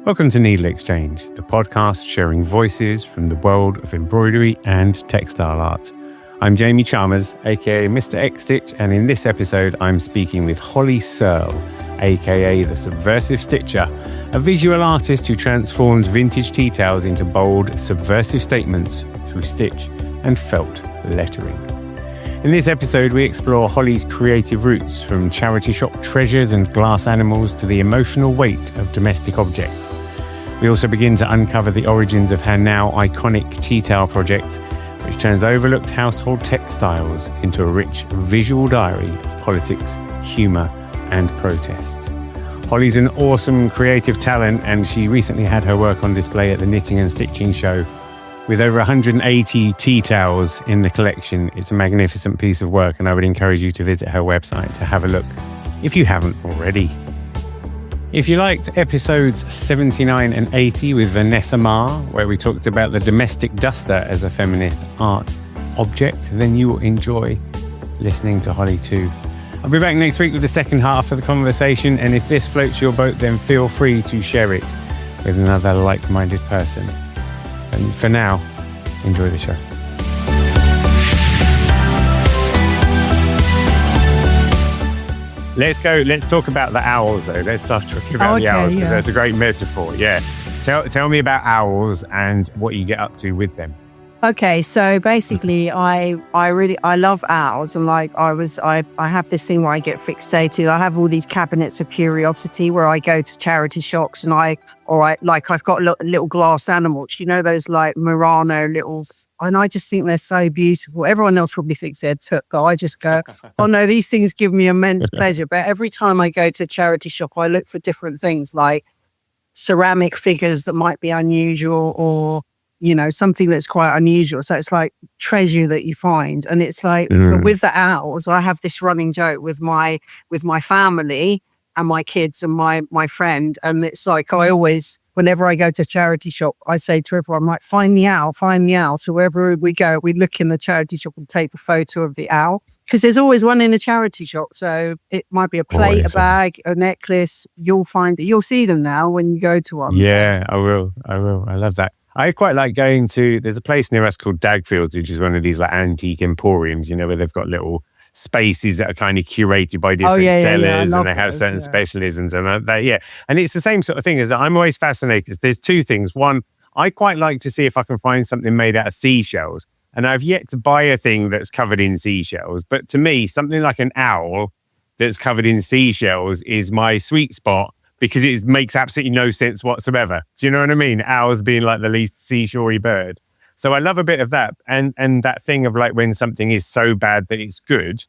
Welcome to NeedleXChange, the podcast sharing voices from the world of embroidery and textile art. I'm Jamie Chalmers, aka Mr. X-Stitch, and in this episode I'm speaking with Holly Searle, aka the Subversive Stitcher, a visual artist who transforms vintage tea towels into bold, subversive statements through stitch and felt lettering. In this episode, we explore Holly's creative roots, from charity shop treasures and glass animals to the emotional weight of domestic objects. We also begin to uncover the origins of her now iconic tea towel project, which turns overlooked household textiles into a rich visual diary of politics, humour and protest. Holly's an awesome creative talent, and she recently had her work on display at the Knitting and Stitching Show. With over 180 tea towels in the collection, it's a magnificent piece of work, and I would encourage you to visit her website to have a look if you haven't already. If you liked episodes 79 and 80 with Vanessa Ma, where we talked about the domestic duster as a feminist art object, then you will enjoy listening to Holly too. I'll be back next week with the second half of the conversation, and if this floats your boat, then feel free to share it with another like-minded person. And for now, enjoy the show. Let's talk about the owls, though. Let's start talking about the owls, because that's a great metaphor. Yeah. Tell me about owls and what you get up to with them. Okay, so basically, I love owls, and I have this thing where I get fixated. I have all these cabinets of curiosity where I go to charity shops, and I've got little glass animals, those like Murano little, and I just think they're so beautiful. Everyone else probably thinks they're took, but I just go, oh no, these things give me immense pleasure. But every time I go to a charity shop, I look for different things like ceramic figures that might be unusual, or something that's quite unusual. So it's like treasure that you find. And it's like, but with the owls, I have this running joke with my family and my kids and my friend. And it's like, I always, whenever I go to a charity shop, I say to everyone, like, find the owl. So wherever we go, we look in the charity shop and take the photo of the owl. Because there's always one in a charity shop. So it might be a plate, a bag, a necklace. You'll find it. You'll see them now when you go to one. Yeah, so. I will. I love that. I quite like going to, there's a place near us called Dagfields, which is one of these like antique emporiums, where they've got little spaces that are kind of curated by different sellers, and they have certain specialisms and that. Yeah. And it's the same sort of thing. As I'm always fascinated. There's two things. One, I quite like to see if I can find something made out of seashells. And I've yet to buy a thing that's covered in seashells. But to me, something like an owl that's covered in seashells is my sweet spot, because it makes absolutely no sense whatsoever. Do you know what I mean? Owls being like the least seashorey bird. So I love a bit of that. And that thing of like when something is so bad that it's good.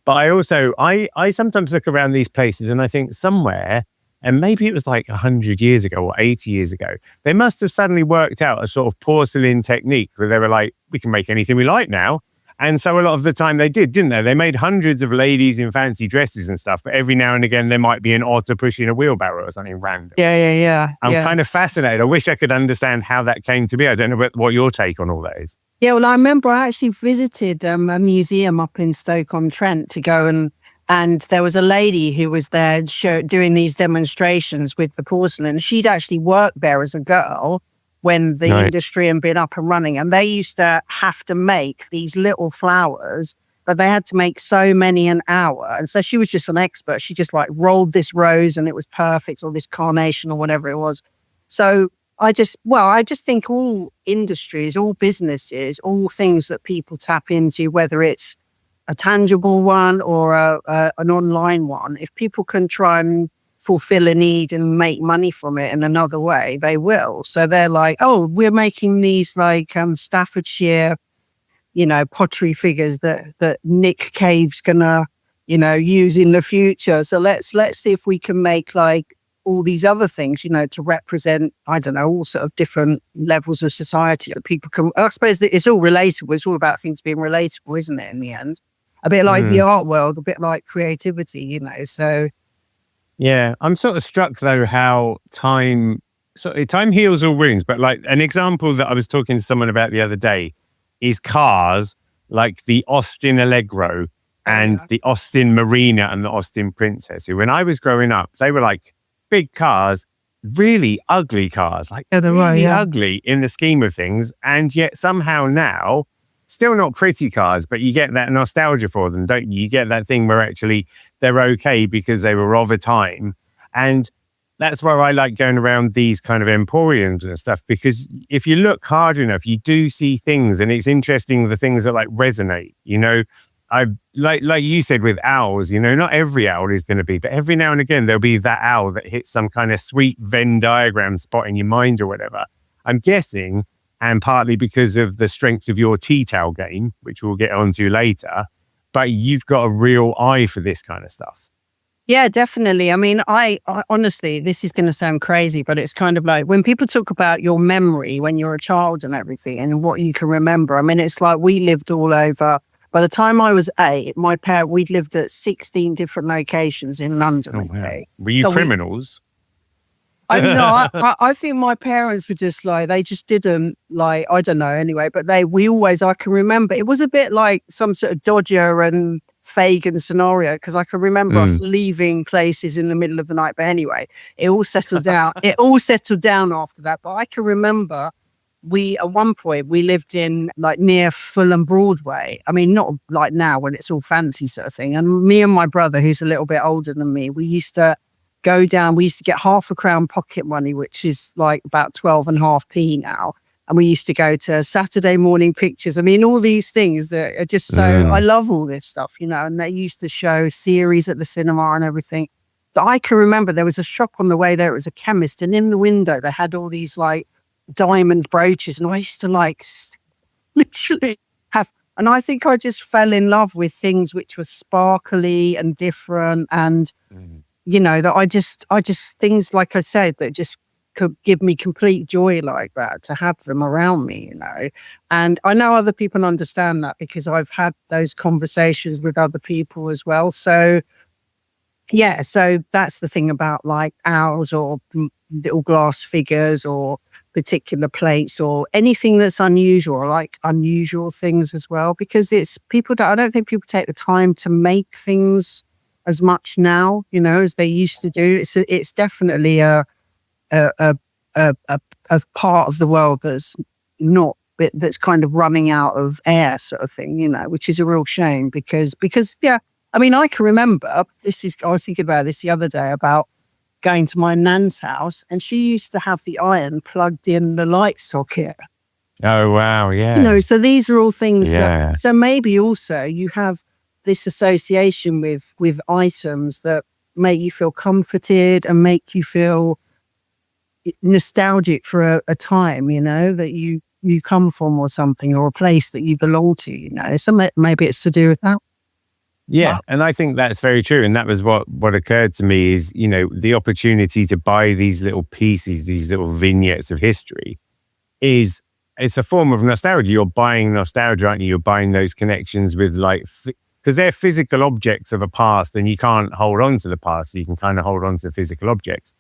But I also, I sometimes look around these places and I think somewhere, and maybe it was like 100 years ago or 80 years ago, they must have suddenly worked out a sort of porcelain technique where they were like, we can make anything we like now. And so a lot of the time they did, didn't they? They made hundreds of ladies in fancy dresses and stuff, but every now and again there might be an otter pushing a wheelbarrow or something random. Yeah. I'm kind of fascinated. I wish I could understand how that came to be. I don't know what your take on all that is. Yeah, well, I remember I actually visited a museum up in Stoke-on-Trent to go and there was a lady who was there doing these demonstrations with the porcelain. She'd actually worked there as a girl when the industry had been up and running. And they used to have to make these little flowers, but they had to make so many an hour. And so she was just an expert. She just like rolled this rose and it was perfect, or this carnation or whatever it was. So I just think all industries, all businesses, all things that people tap into, whether it's a tangible one or an online one, if people can try and fulfill a need and make money from it in another way, they will. So they're like, oh, we're making these like Staffordshire, pottery figures that Nick Cave's gonna, use in the future. So let's see if we can make like all these other things, to represent, I don't know, all sort of different levels of society that people can. I suppose that it's all relatable. It's all about things being relatable, isn't it? In the end, a bit like the art world, a bit like creativity, So. Yeah, I'm sort of struck though how time heals all wounds. But like an example that I was talking to someone about the other day is cars like the Austin Allegro and the Austin Marina and the Austin Princess, who when I was growing up, they were like big cars really ugly cars, like really ugly in the scheme of things. And yet somehow now, still not pretty cars, but you get that nostalgia for them, don't you? You get that thing where actually they're okay because they were of a time. And that's where I like going around these kind of emporiums and stuff, because if you look hard enough, you do see things, and it's interesting the things that like resonate, you know. I like you said with owls, you know, not every owl is going to be, but every now and again there'll be that owl that hits some kind of sweet Venn diagram spot in your mind or whatever. I'm guessing, and partly because of the strength of your tea towel game, which we'll get onto later, but you've got a real eye for this kind of stuff. Yeah, definitely. I mean, I honestly, this is going to sound crazy, but it's kind of like when people talk about your memory when you're a child and everything and what you can remember. I mean, it's like we lived all over. By the time I was 8, we'd lived at 16 different locations in London. Oh, wow. Were you criminals? I think my parents were just like, they just didn't like, I don't know anyway, but I can remember, it was a bit like some sort of Dodger and Fagin scenario, because I can remember us leaving places in the middle of the night. But anyway, it all settled down. It all settled down after that. But I can remember at one point, we lived in like near Fulham Broadway. I mean, not like now when it's all fancy sort of thing. And me and my brother, who's a little bit older than me, we used to go down, we used to get £0.50 pocket money, which is like about 12.5p now. And we used to go to Saturday morning pictures. I mean, all these things that are just so, I love all this stuff, you know, and they used to show series at the cinema and everything. But I can remember there was a shop on the way there, it was a chemist, and in the window they had all these like diamond brooches, and I used to like literally have, and I think I just fell in love with things which were sparkly and different, and you know, that I just things like I said that just could give me complete joy like that, to have them around me, you know. And I know other people understand that because I've had those conversations with other people as well. So yeah, so that's the thing about like owls or little glass figures or particular plates or anything that's unusual. I like unusual things as well, because I don't think people take the time to make things as much now, you know, as they used to do. It's definitely a part of the world that's kind of running out of air, sort of thing, you know, which is a real shame because yeah, I mean, I can remember I was thinking about this the other day about going to my nan's house, and she used to have the iron plugged in the light socket. Oh wow, yeah. You know, so these are all things that, so maybe also you have this association with items that make you feel comforted and make you feel nostalgic for a time, you know, that you come from or something, or a place that you belong to, you know. So maybe it's to do with that. Yeah, and I think that's very true. And that was what occurred to me is, you know, the opportunity to buy these little pieces, these little vignettes of history it's a form of nostalgia. You're buying nostalgia, aren't you? You're buying those connections with like, because they're physical objects of a past, and you can't hold on to the past. So you can kind of hold on to physical objects.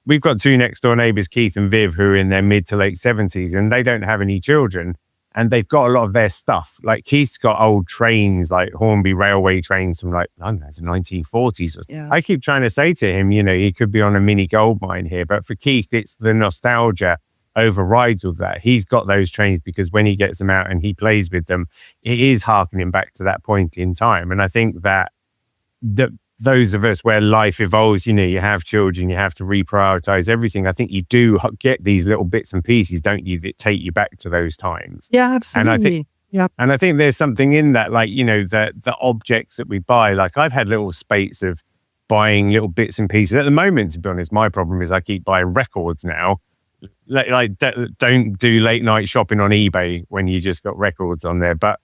We've got 2 next door neighbors, Keith and Viv, who are in their mid to late 70s, and they don't have any children. And they've got a lot of their stuff. Like Keith's got old trains, like Hornby railway trains from like, I don't know, the 1940s. Yeah. I keep trying to say to him, you know, he could be on a mini gold mine here. But for Keith, it's the nostalgia overrides with that. He's got those trains because when he gets them out and he plays with them, it is harkening back to that point in time. And I think that those of us where life evolves, you know, you have children, you have to reprioritize everything. I think you do get these little bits and pieces, don't you, that take you back to those times. Yeah, absolutely. And I think there's something in that, like, you know, the objects that we buy. Like I've had little spates of buying little bits and pieces. At the moment, to be honest, my problem is I keep buying records now. Like don't do late night shopping on eBay when you just got records on there. But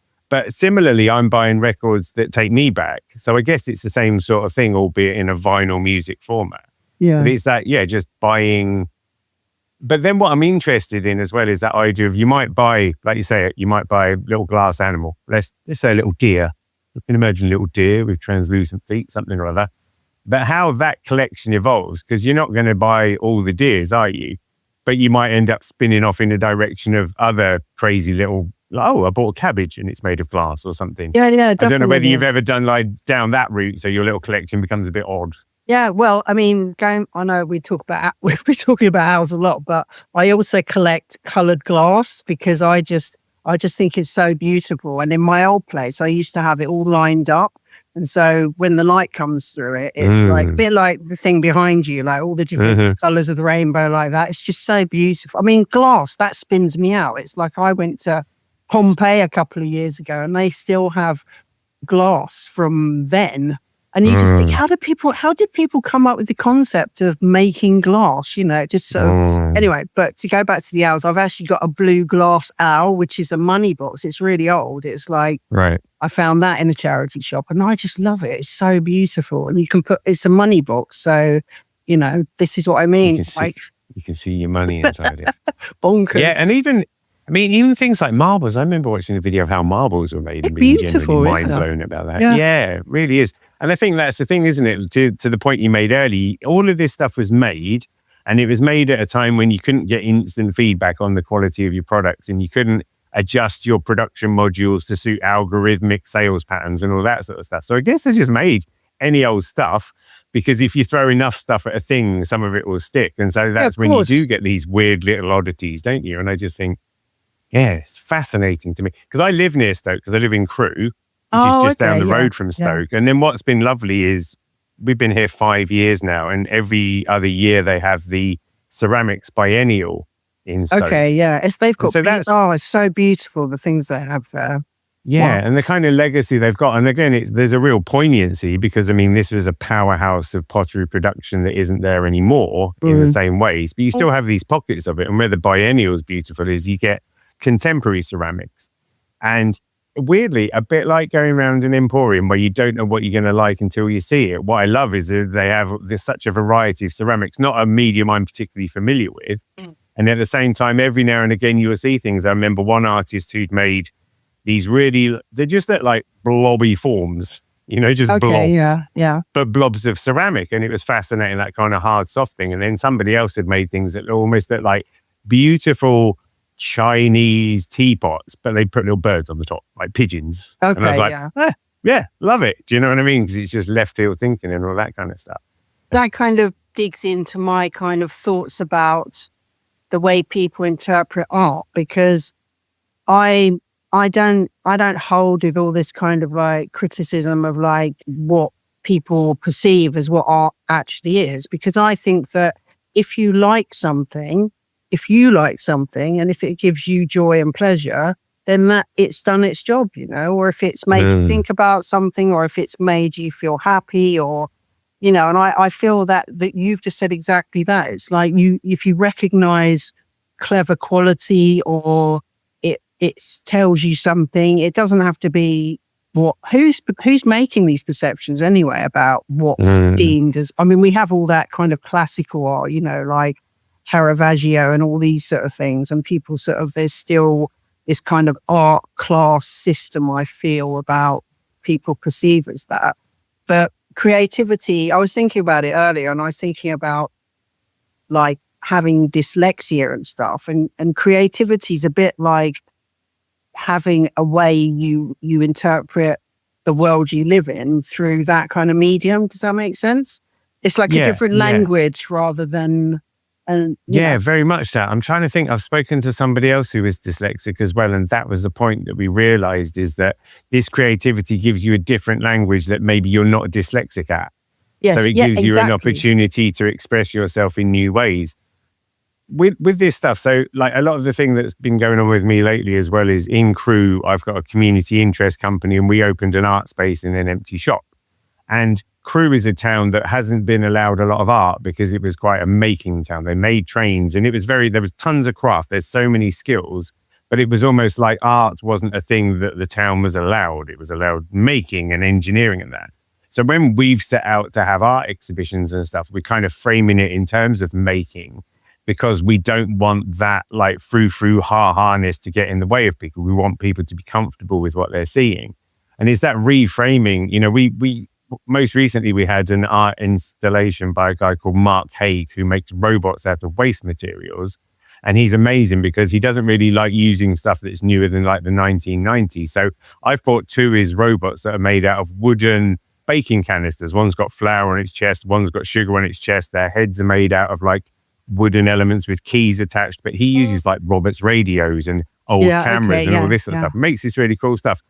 similarly, I'm buying records that take me back. So I guess it's the same sort of thing, albeit in a vinyl music format. Yeah. But it's that, yeah, just buying. But then what I'm interested in as well is that idea of you might buy, like you say, you might buy a little glass animal. Let's say a little deer. You can imagine a little deer with translucent feet, something or other. But how that collection evolves, because you're not going to buy all the deers, are you? But you might end up spinning off in the direction of other crazy little, I bought a cabbage and it's made of glass or something. Yeah, definitely. I don't know whether you've ever done like down that route, so your little collection becomes a bit odd. Yeah, well, I mean, I know we've been talking about owls a lot, but I also collect coloured glass because I just think it's so beautiful. And in my old place, I used to have it all lined up. And so when the light comes through it, it's like a Mm. bit like the thing behind you, like all the different Mhm. colours of the rainbow like that. It's just so beautiful. I mean, glass, that spins me out. It's like I went to Pompeii a couple of years ago and they still have glass from then. And you just think, Mm. how did people come up with the concept of making glass? You know, just sort of, Mm. anyway, but to go back to the owls, I've actually got a blue glass owl, which is a money box. It's really old. It's like, Right. I found that in a charity shop and I just love it. It's so beautiful. And it's a money box. So, you know, this is what I mean. Like You can see your money inside it. bonkers. Yeah, and even things like marbles. I remember watching a video of how marbles were made and being Beautiful, genuinely yeah. mind blown about that. Yeah. Yeah, it really is. And I think that's the thing, isn't it? To the point you made earlier, all of this stuff was made, and it was made at a time when you couldn't get instant feedback on the quality of your products, and you couldn't adjust your production modules to suit algorithmic sales patterns and all that sort of stuff. So I guess they just made any old stuff, because if you throw enough stuff at a thing, some of it will stick. And so that's when you do get these weird little oddities, don't you? And I just think, yeah, it's fascinating to me because I live near Stoke, because I live in Crewe, which is just down the road from Stoke. And then what's been lovely is we've been here 5 years now, and every other year they have the ceramics biennial in Stoke. Okay, yeah. They've got, it's so beautiful, the things they have there. Yeah, Wow. and the kind of legacy they've got. And again, there's a real poignancy because, I mean, this was a powerhouse of pottery production that isn't there anymore in the same ways. But you still have these pockets of it. And where the biennial is beautiful is you get contemporary ceramics. And weirdly, a bit like going around an emporium where you don't know what you're going to like until you see it. What I love is that there's such a variety of ceramics, not a medium I'm particularly familiar with. And at the same time, every now and again, you will see things. I remember one artist who'd made these they just look like blobby forms, you know, just blobs. Yeah. But blobs of ceramic. And it was fascinating, that kind of hard, soft thing. And then somebody else had made things that almost looked like beautiful Chinese teapots, but they put little birds on the top, like pigeons. Okay, and I was like, yeah, love it. Do you know what I mean? Because it's just left field thinking and all that kind of stuff. That kind of digs into my kind of thoughts about the way people interpret art, because I don't hold with all this kind of like criticism of like what people perceive as what art actually is, because I think that if you like something, and if it gives you joy and pleasure, then that it's done its job, you know, or if it's made you think about something, or if it's made you feel happy, or, you know, and I feel that you've just said exactly that. It's like if you recognize clever quality, or it tells you something, it doesn't have to be who's making these perceptions anyway about what's deemed as, I mean, we have all that kind of classical art, you know, like Caravaggio and all these sort of things, and people sort of, there's still this kind of art class system, I feel, about people perceive as that. But creativity, I was thinking about it earlier, and I was thinking about like having dyslexia and stuff, and creativity is a bit like having a way you interpret the world you live in through that kind of medium. Does that make sense? It's like a different language rather than very much so. I'm trying to think. I've spoken to somebody else who is dyslexic as well, and that was the point that we realized, is that this creativity gives you a different language that maybe you're not dyslexic at. Yes, so it gives you an opportunity to express yourself in new ways. With this stuff, so like a lot of the thing that's been going on with me lately as well is in Crewe, I've got a community interest company, and we opened an art space in an empty shop. And Crewe is a town that hasn't been allowed a lot of art because it was quite a making town. They made trains, and there was tons of craft. There's so many skills, but it was almost like art wasn't a thing that the town was allowed. It was allowed making and engineering and that. So when we've set out to have art exhibitions and stuff, we're kind of framing it in terms of making, because we don't want that like frou-frou harness to get in the way of people. We want people to be comfortable with what they're seeing. And it's that reframing. You know, we most recently we had an art installation by a guy called Mark Haig, who makes robots out of waste materials. And he's amazing because he doesn't really like using stuff that's newer than like the 1990s. So I've bought two of his robots that are made out of wooden baking canisters. One's got flour on its chest, one's got sugar on its chest. Their heads are made out of like wooden elements with keys attached, but he uses like Robert's radios and old cameras and all this sort of stuff. It makes this really cool stuff.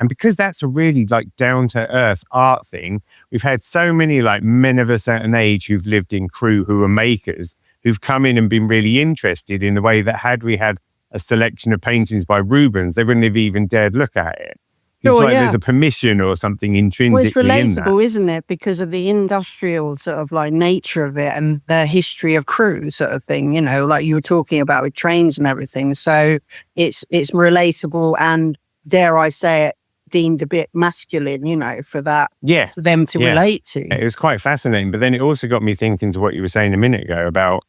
And because that's a really like down to earth art thing, we've had so many like men of a certain age who've lived in Crewe who are makers, who've come in and been really interested in the way that had we had a selection of paintings by Rubens, they wouldn't have even dared look at it. It's there's a permission or something intrinsically it's relatable, in that. isn't it? Because of the industrial sort of like nature of it and the history of Crewe sort of thing, you know, like you were talking about with trains and everything. So it's relatable and, dare I say it, deemed a bit masculine, you know, for that, for them to relate to. It was quite fascinating. But then it also got me thinking to what you were saying a minute ago about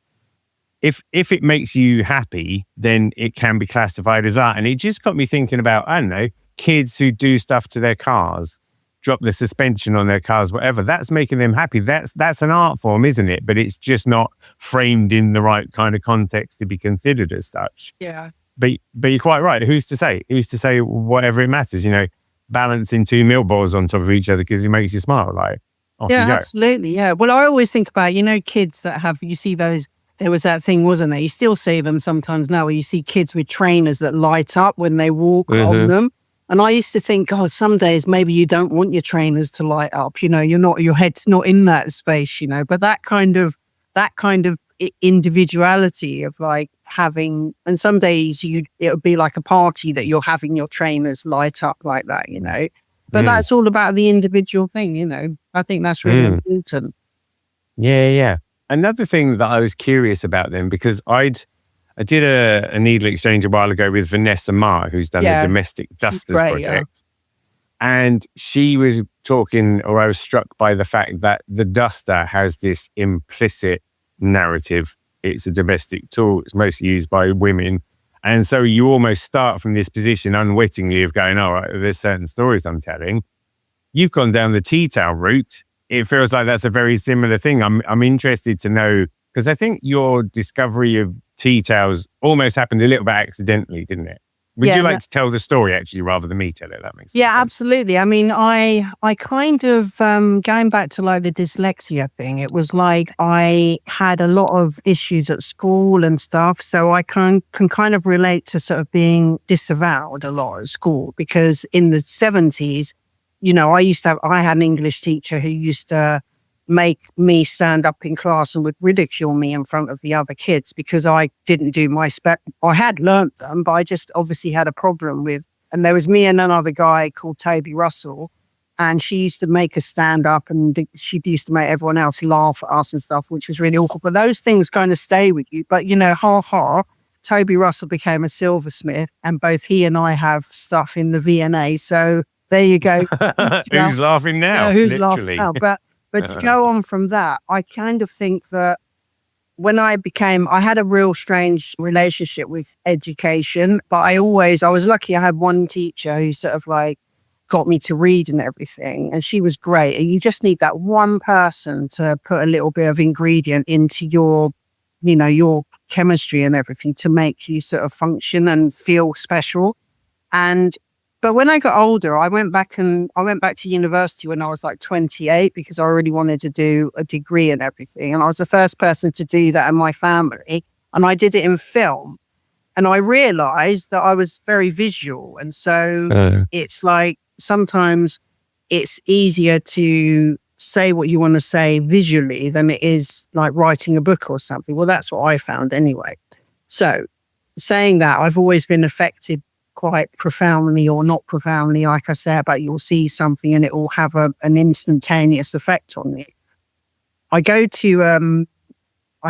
if it makes you happy, then it can be classified as art. And it just got me thinking about, I don't know, kids who do stuff to their cars, drop the suspension on their cars, whatever. That's making them happy. That's an art form, isn't it? But it's just not framed in the right kind of context to be considered as such. Yeah. But you're quite right. Who's to say? Who's to say whatever it matters? You know, balancing two milk bottles on top of each other because it makes you smile. Like, off you go. Absolutely. Yeah. Well, I always think about, you know, kids that have, you see those, there was that thing, wasn't there? You still see them sometimes now where you see kids with trainers that light up when they walk on them. And I used to think, God, some days maybe you don't want your trainers to light up. You know, your head's not in that space, you know, but that kind of individuality of like having, and some days it would be like a party that you're having your trainers light up like that, you know, but that's all about the individual thing, you know. I think that's really important. Yeah. Another thing that I was curious about then, because I did a needle exchange a while ago with Vanessa Ma, who's done the Domestic Dusters project. And she was talking, or I was struck by the fact that the duster has this implicit narrative. It's a domestic tool. It's mostly used by women. And so you almost start from this position unwittingly of going, all right, there's certain stories I'm telling. You've gone down the tea towel route. It feels like that's a very similar thing. I'm interested to know, because I think your discovery of tea towels almost happened a little bit accidentally, didn't it? Would you like to tell the story actually rather than me tell it? That makes sense. Yeah, absolutely. I mean, I kind of, going back to like the dyslexia thing, it was like I had a lot of issues at school and stuff. So I can kind of relate to sort of being disavowed a lot at school, because in the 70s, you know, I had an English teacher who used to make me stand up in class and would ridicule me in front of the other kids because I didn't do my I had learnt them, but I just obviously had a problem with, and there was me and another guy called Toby Russell, and she used to make us stand up and she used to make everyone else laugh at us and stuff, which was really awful. But those things kind of stay with you. But, you know, Toby Russell became a silversmith, and both he and I have stuff in the V&A. So there you go. Who's laughing now? Who's laughing now? But to go on from that, I kind of think that when I had a real strange relationship with education, but I was lucky I had one teacher who sort of like got me to read and everything. And she was great. And you just need that one person to put a little bit of ingredient into your chemistry and everything to make you sort of function and feel special. But when I got older, I went back to university when I was like 28 because I really wanted to do a degree and everything. And I was the first person to do that in my family. And I did it in film. And I realized that I was very visual. And so it's like sometimes it's easier to say what you want to say visually than it is like writing a book or something. Well, that's what I found anyway. So saying that, I've always been affected quite profoundly or not profoundly, like I say, about you'll see something and it will have an instantaneous effect on you. I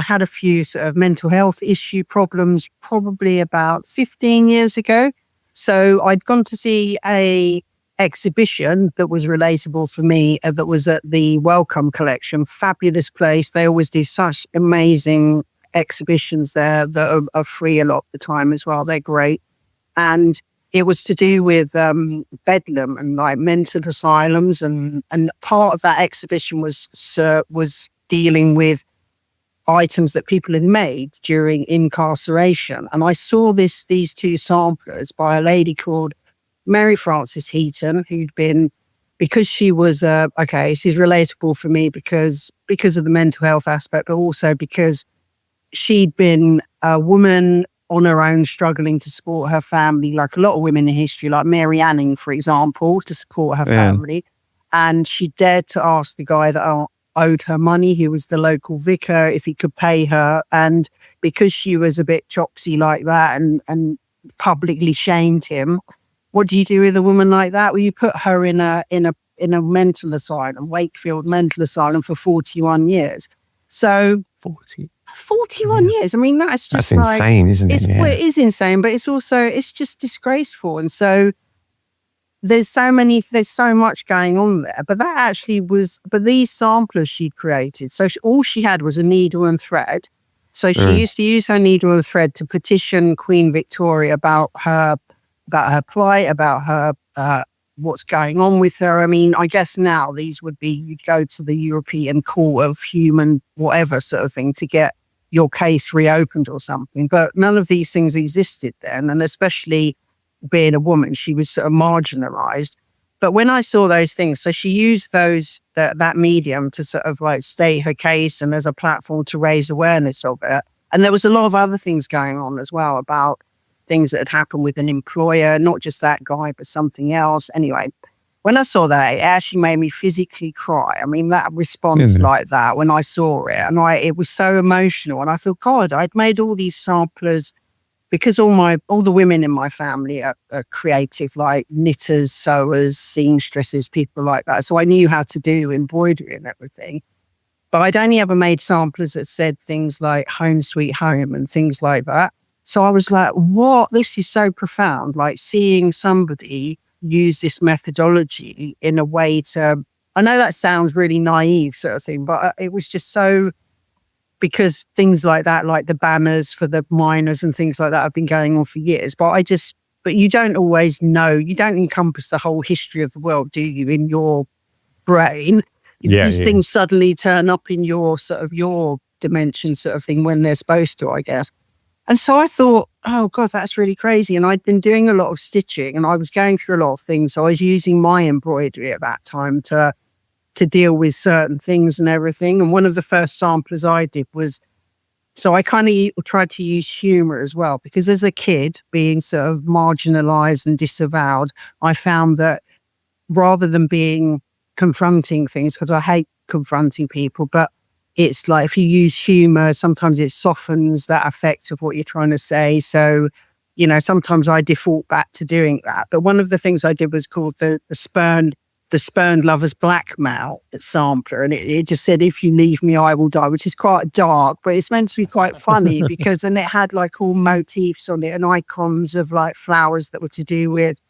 had a few sort of mental health issue problems probably about 15 years ago. So I'd gone to see a exhibition that was relatable for me that was at the Wellcome Collection. Fabulous place. They always do such amazing exhibitions there that are free a lot of the time as well. They're great. And it was to do with Bedlam and like mental asylums, and part of that exhibition was dealing with items that people had made during incarceration. And I saw these two samplers by a lady called Mary Frances Heaton, who'd been because she was, she's relatable for me because of the mental health aspect, but also because she'd been a woman on her own struggling to support her family, like a lot of women in history, like Mary Anning, for example, to support her family. And she dared to ask the guy that owed her money, who was the local vicar, if he could pay her. And because she was a bit chopsy like that and publicly shamed him, what do you do with a woman like that? Well, you put her in a mental asylum, Wakefield Mental Asylum, for 41 years. So 41 years. I mean, that's insane, isn't it? Well, it is insane, but it's just disgraceful. And so there's so much going on there. But that actually but these samplers she created, so all she had was a needle and thread. So she used to use her needle and thread to petition Queen Victoria about her plight, about her what's going on with her. I mean, I guess now these would be, you'd go to the European Court of Human whatever sort of thing to get your case reopened or something. But none of these things existed then. And especially being a woman, she was sort of marginalized. But when I saw those things, so she used that medium to sort of like state her case and as a platform to raise awareness of it. And there was a lot of other things going on as well about things that had happened with an employer, not just that guy, but something else. Anyway, when I saw that, it actually made me physically cry. I mean, that response like that, when I saw it, and it was so emotional. And I thought, God, I'd made all these samplers because all the women in my family are creative, like knitters, sewers, seamstresses, people like that. So I knew how to do embroidery and everything. But I'd only ever made samplers that said things like home sweet home and things like that. So I was like, what? This is so profound. Like seeing somebody use this methodology in a way to, I know that sounds really naive sort of thing, but it was just so, because things like that, like the banners for the miners and things like that have been going on for years. But you don't always know, you don't encompass the whole history of the world, do you, in your brain? These things suddenly turn up in your sort of your dimension sort of thing when they're supposed to, I guess. And so I thought, oh God, that's really crazy. And I'd been doing a lot of stitching and I was going through a lot of things. So I was using my embroidery at that time to deal with certain things and everything. And one of the first samplers I did was, so I kind of tried to use humour as well, because as a kid being sort of marginalised and disavowed, I found that rather than being confronting things, because I hate confronting people, but it's like if you use humour, sometimes it softens that effect of what you're trying to say. So, you know, sometimes I default back to doing that. But one of the things I did was called the spurned lover's blackmail sampler. And it just said, if you leave me, I will die, which is quite dark, but it's meant to be quite funny because, and it had like all motifs on it and icons of like flowers that were to do with,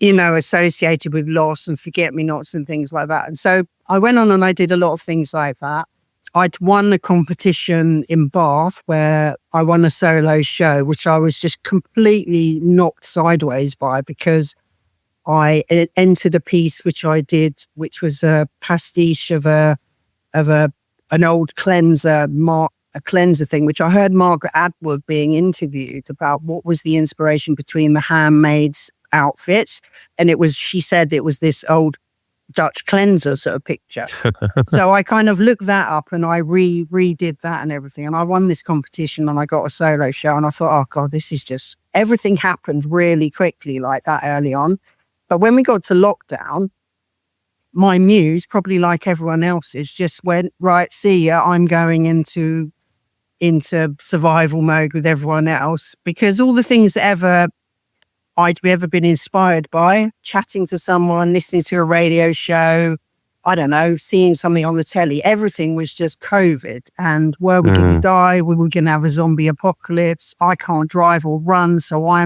you know, associated with loss and forget-me-nots and things like that. And so I went on and I did a lot of things like that. I'd won a competition in Bath where I won a solo show, which I was just completely knocked sideways by because I entered a piece which I did, which was a pastiche of an old cleanser, a cleanser thing, which I heard Margaret Atwood being interviewed about what was the inspiration between the handmaid's outfits. And she said it was this old Dutch cleanser sort of picture. So I kind of looked that up and I redid that and everything. And I won this competition and I got a solo show and I thought, oh God, this is just, everything happened really quickly like that early on. But when we got to lockdown, my muse, probably like everyone else's, just went, right, see ya, I'm going into survival mode with everyone else, because all the things that I'd ever been inspired by, chatting to someone, listening to a radio show, I don't know, seeing something on the telly, everything was just COVID. And were we going to die? We were going to have a zombie apocalypse. I can't drive or run, so I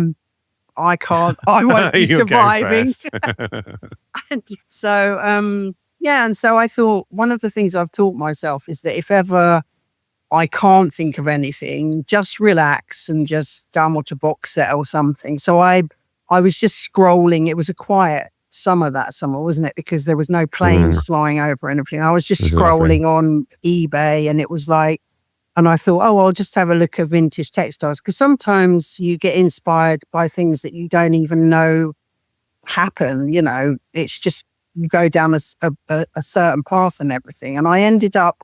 won't be surviving. And so, and so I thought one of the things I've taught myself is that if ever I can't think of anything, just relax and just go and watch a box set or something. So I was just scrolling. It was a quiet summer that summer, wasn't it? Because there was no planes flying over and everything. I was just scrolling on eBay and it was like, and I thought, oh, I'll just have a look at vintage textiles. Because sometimes you get inspired by things that you don't even know happen. You know, it's just you go down a certain path and everything. And I ended up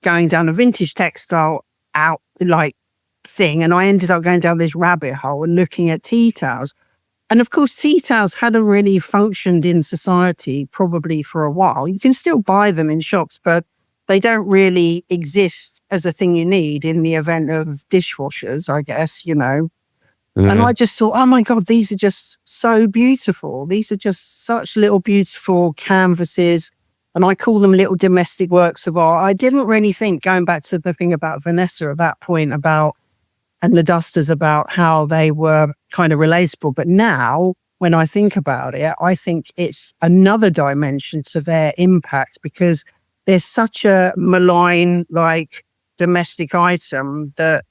going down a vintage textile out like thing. And I ended up going down this rabbit hole and looking at tea towels. And of course, tea towels hadn't really functioned in society probably for a while. You can still buy them in shops, but they don't really exist as a thing you need in the event of dishwashers, I guess, you know. Mm-hmm. And I just thought, oh my God, these are just so beautiful. These are just such little beautiful canvases. And I call them little domestic works of art. I didn't really think, going back to the thing about Vanessa at that point about, and the dusters, about how they were kind of relatable. But now when I think about it, I think it's another dimension to their impact, because there's such a malign, like, domestic item that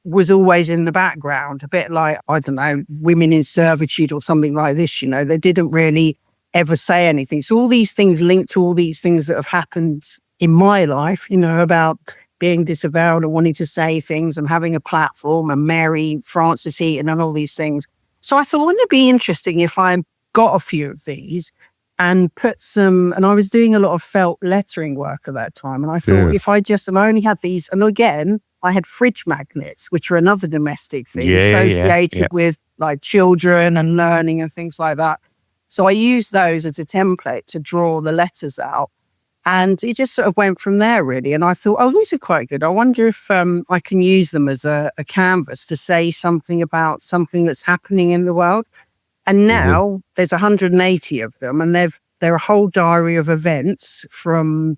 was always in the background, a bit like, I don't know, women in servitude or something like this, you know. They didn't really ever say anything. So all these things linked to all these things that have happened in my life, you know, about being disavowed and wanting to say things and having a platform, and Mary Frances Eaton and all these things. So I thought, wouldn't it be interesting if I got a few of these and put some, and I was doing a lot of felt lettering work at that time. And I thought, if I only had these, and again, I had fridge magnets, which are another domestic thing associated with like children and learning and things like that. So I used those as a template to draw the letters out. And it just sort of went from there, really. And I thought, oh, these are quite good. I wonder if I can use them as a canvas to say something about something that's happening in the world. And now there's 180 of them, and they're a whole diary of events from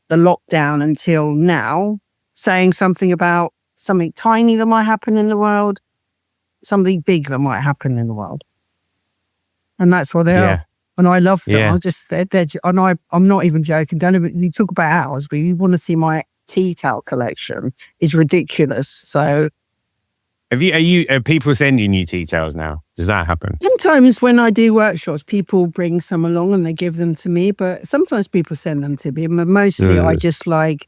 the lockdown until now, saying something about something tiny that might happen in the world, something big that might happen in the world. And that's what they are. And I love them. I just, and I'm not even joking. You talk about ours, but you want to see my tea towel collection is ridiculous. So, are people sending you tea towels now? Does that happen? Sometimes when I do workshops, people bring some along and they give them to me, but sometimes people send them to me. But mostly I just like,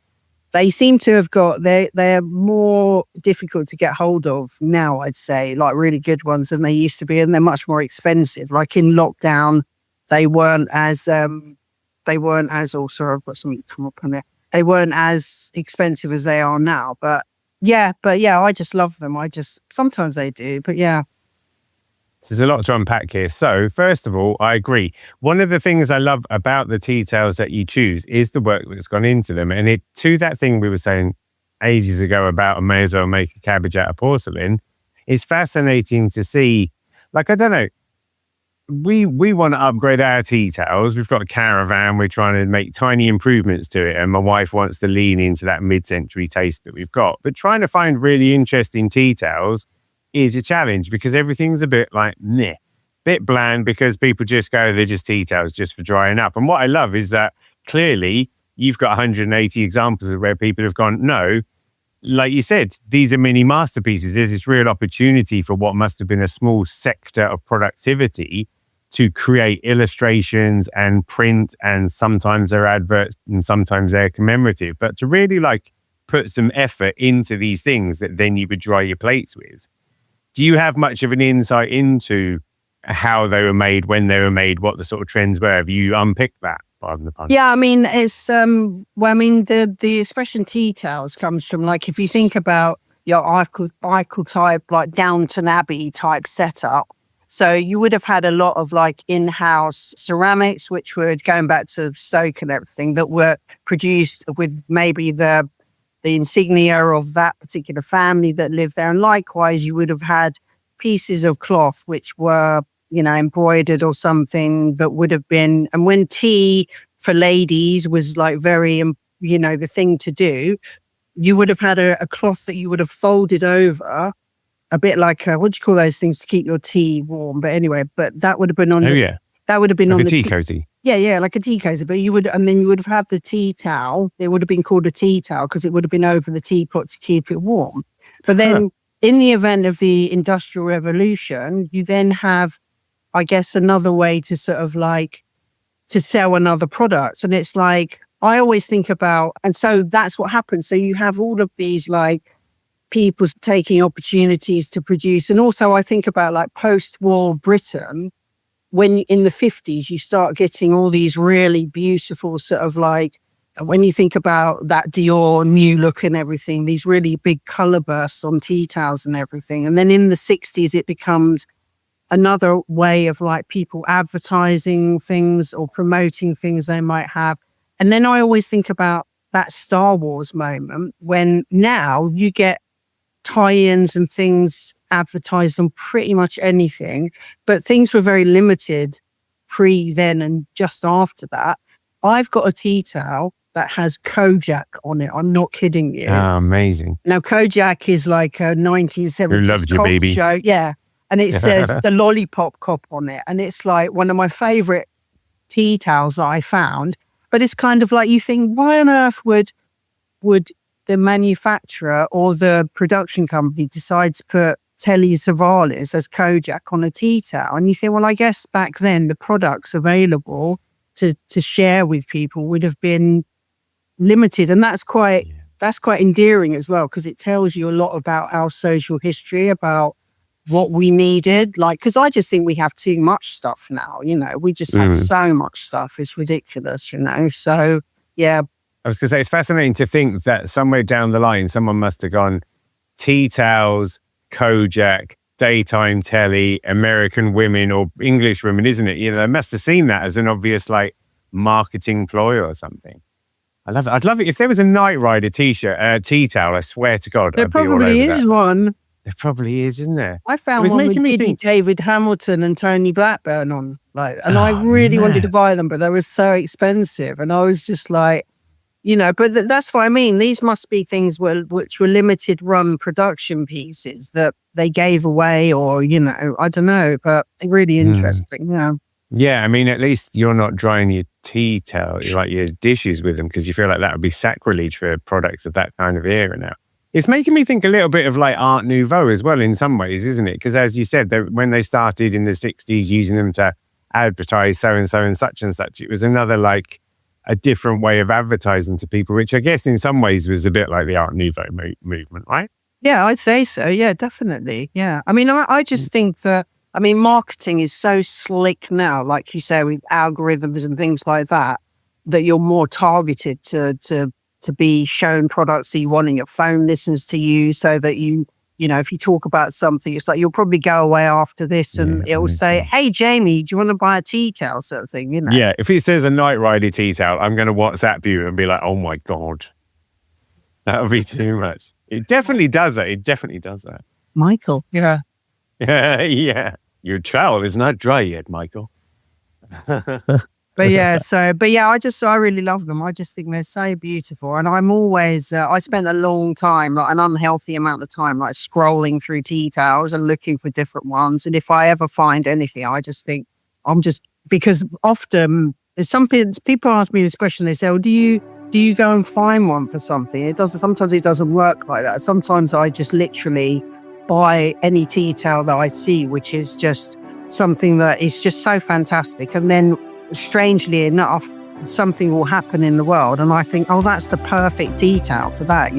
they seem to have got, they're more difficult to get hold of now, I'd say, like really good ones than they used to be. And they're much more expensive. Like in lockdown, they weren't as, oh, sorry, I've got something come up on there. They weren't as expensive as they are now. But yeah, I just love them. Sometimes they do, but yeah. There's a lot to unpack here. So first of all, I agree. One of the things I love about the tea towels that you choose is the work that's gone into them. And to that thing we were saying ages ago about I may as well make a cabbage out of porcelain, it's fascinating to see, like, I don't know, we want to upgrade our tea towels. We've got a caravan. We're trying to make tiny improvements to it. And my wife wants to lean into that mid-century taste that we've got. But trying to find really interesting tea towels is a challenge, because everything's a bit like, bit bland, because people just go, they're just tea towels just for drying up. And what I love is that clearly you've got 180 examples of where people have gone, no, like you said, these are mini masterpieces. There's this real opportunity for what must have been a small sector of productivity to create illustrations and print, and sometimes they're adverts and sometimes they're commemorative, but to really like put some effort into these things that then you would dry your plates with. Do you have much of an insight into how they were made, when they were made, what the sort of trends were? Have you unpicked that? Pardon the pun. Yeah, I mean, it's, the expression tea towels comes from, like, if you think about your Eichel type, like Downton Abbey type setup. So you would have had a lot of like in-house ceramics, which were going back to Stoke and everything, that were produced with maybe the insignia of that particular family that lived there. And likewise, you would have had pieces of cloth which were, you know, embroidered or something that would have been, and when tea for ladies was like very, you know, the thing to do, you would have had a cloth that you would have folded over, a bit like, what do you call those things to keep your tea warm? But anyway, but that would have been on, that would have been like on a the tea cozy. Yeah, like a tea cozy. But and then you would have had the tea towel. It would have been called a tea towel because it would have been over the teapot to keep it warm. But then in the event of the Industrial Revolution, you then have, I guess, another way to sort of like, to sell another product. And it's like, I always think about, and so that's what happens. So you have all of these like people taking opportunities to produce. And also I think about like post-war Britain, when in the 50s, you start getting all these really beautiful sort of like, when you think about that Dior new look and everything, these really big color bursts on tea towels and everything. And then in the 60s, it becomes another way of like people advertising things or promoting things they might have. And then I always think about that Star Wars moment when now you get tie-ins and things advertised on pretty much anything, but things were very limited pre then and just after that. I've got a tea towel that has Kojak on it. I'm not kidding you. Oh, amazing. Now, Kojak is like a 1970s Who Loved You, cop Baby? show. Yeah. And it says the Lollipop Cop on it. And it's like one of my favorite tea towels that I found. But it's kind of like you think, why on earth would the manufacturer or the production company decide to put Telly Savalas as Kojak on a tea towel? And you think, well, I guess back then the products available to share with people would have been limited. And that's quite endearing as well, because it tells you a lot about our social history, about what we needed. Like, because I just think we have too much stuff now, we just have so much stuff. It's ridiculous, So, yeah. I was going to say, it's fascinating to think that somewhere down the line, someone must have gone tea towels, Kojak, daytime telly, American women or English women, isn't it? They must have seen that as an obvious like marketing ploy or something. I love it. I'd love it if there was a Knight Rider t-shirt, tea towel. I swear to God, there probably is one. There probably is, isn't there? I found one with Diddy, David Hamilton and Tony Blackburn on, and I really wanted to buy them, but they were so expensive, and I was just like, but that's what I mean. These must be things which were limited run production pieces that they gave away, or I don't know, but really interesting. Yeah. Yeah, I mean, at least you're not drying your tea towel, like your dishes with them, because you feel like that would be sacrilege for products of that kind of era now. It's making me think a little bit of like Art Nouveau as well in some ways, isn't it? Because as you said, when they started in the 60s using them to advertise so-and-so and such, it was another like a different way of advertising to people, which I guess in some ways was a bit like the Art Nouveau movement, right? Yeah, I'd say so. Yeah, definitely. Yeah. I mean, I just think that, marketing is so slick now, like you say, with algorithms and things like that, that you're more targeted to be shown products that you want and your phone listens to you, so that if you talk about something, it's like you'll probably go away after this and it'll say, hey, Jamie, do you want to buy a tea towel, sort of thing, Yeah, if it says a Knight Rider tea towel, I'm going to WhatsApp you and be like, oh my God, that would be too much. It definitely does that. Michael. Yeah. Yeah. Your towel is not dry yet, Michael. I really love them. I just think they're so beautiful. And I'm always, I spent a long time, like an unhealthy amount of time, like scrolling through tea towels and looking for different ones. And if I ever find anything, I just think because often people ask me this question, they say, oh, do you go and find one for something? Sometimes it doesn't work like that. Sometimes I just literally buy any tea towel that I see, which is just something that is just so fantastic. And then strangely enough, something will happen in the world and I think, oh, that's the perfect tea towel for that,